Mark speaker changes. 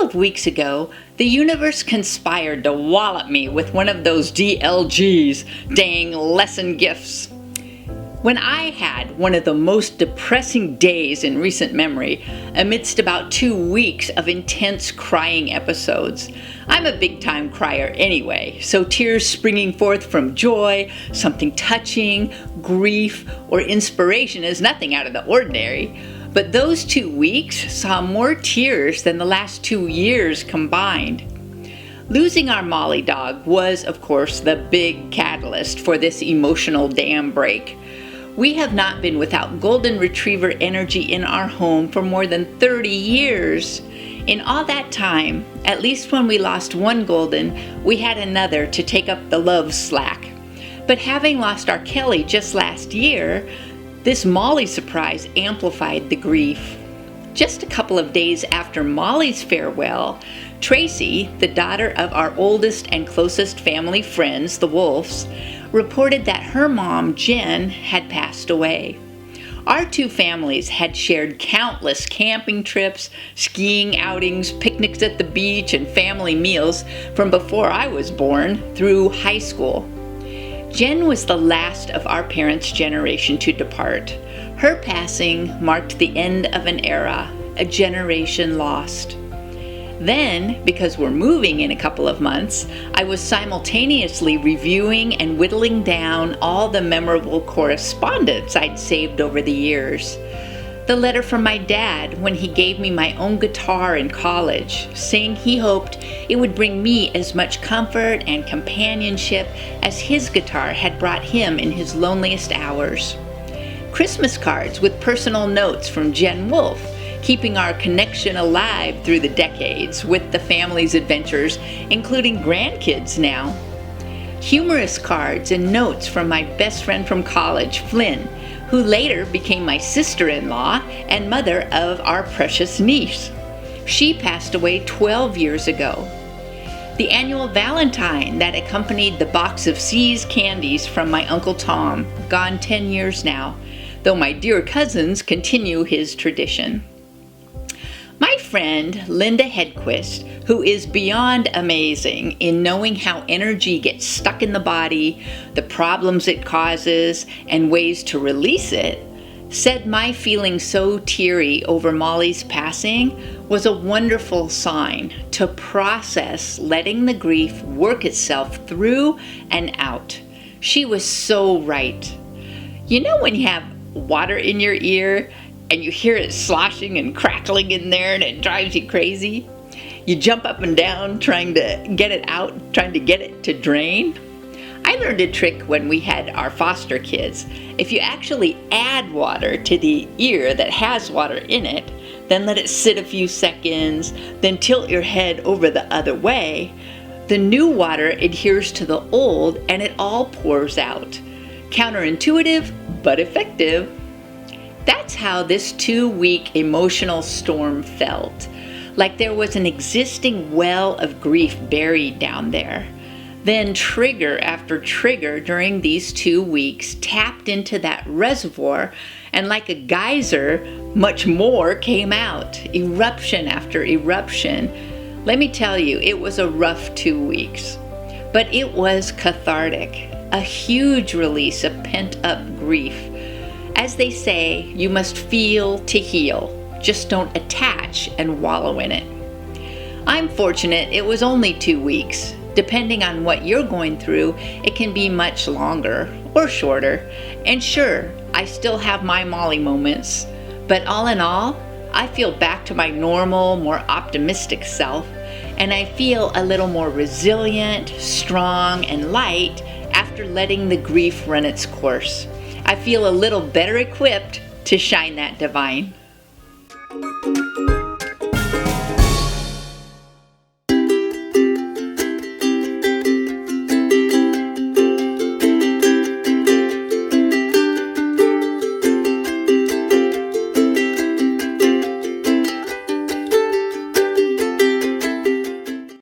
Speaker 1: of weeks ago, the universe conspired to wallop me with one of those DLGs, dang lesson gifts. When I had one of the most depressing days in recent memory, amidst about 2 weeks of intense crying episodes. I'm a big-time crier anyway, so tears springing forth from joy, something touching, grief, or inspiration is nothing out of the ordinary. But those 2 weeks saw more tears than the last 2 years combined. Losing our Molly dog was, of course, the big catalyst for this emotional dam break. We have not been without golden retriever energy in our home for more than 30 years. In all that time, at least when we lost one golden, we had another to take up the love slack. But having lost our Kelly just last year, this Molly surprise amplified the grief. Just a couple of days after Molly's farewell, Tracy, the daughter of our oldest and closest family friends, the Wolfs, reported that her mom, Jen, had passed away. Our two families had shared countless camping trips, skiing outings, picnics at the beach, and family meals from before I was born through high school. Jen was the last of our parents' generation to depart. Her passing marked the end of an era, a generation lost. Then, because we're moving in a couple of months, I was simultaneously reviewing and whittling down all the memorable correspondence I'd saved over the years. The letter from my dad when he gave me my own guitar in college, saying he hoped it would bring me as much comfort and companionship as his guitar had brought him in his loneliest hours. Christmas cards with personal notes from Jen Wolf, keeping our connection alive through the decades with the family's adventures, including grandkids now. Humorous cards and notes from my best friend from college, Flynn, who later became my sister-in-law and mother of our precious niece. She passed away 12 years ago. The annual Valentine that accompanied the box of See's candies from my Uncle Tom, gone 10 years now, though my dear cousins continue his tradition. My friend Linda Hedquist, who is beyond amazing in knowing how energy gets stuck in the body, the problems it causes, and ways to release it, said my feeling so teary over Molly's passing was a wonderful sign to process letting the grief work itself through and out. She was so right. You know when you have water in your ear and you hear it sloshing and crackling in there and it drives you crazy? You jump up and down trying to get it out, trying to get it to drain. I learned a trick when we had our foster kids. If you actually add water to the ear that has water in it, then let it sit a few seconds, then tilt your head over the other way, the new water adheres to the old and it all pours out. Counterintuitive, but effective. That's how this 2-week emotional storm felt, like there was an existing well of grief buried down there. Then trigger after trigger during these 2 weeks tapped into that reservoir, and like a geyser, much more came out, eruption after eruption. Let me tell you, it was a rough 2 weeks, but it was cathartic, a huge release of pent-up grief. As they say, you must feel to heal. Just don't attach and wallow in it. I'm fortunate it was only 2 weeks. Depending on what you're going through, it can be much longer or shorter. And sure, I still have my Molly moments. But all in all, I feel back to my normal, more optimistic self. And I feel a little more resilient, strong, and light after letting the grief run its course. I feel a little better equipped to shine that divine.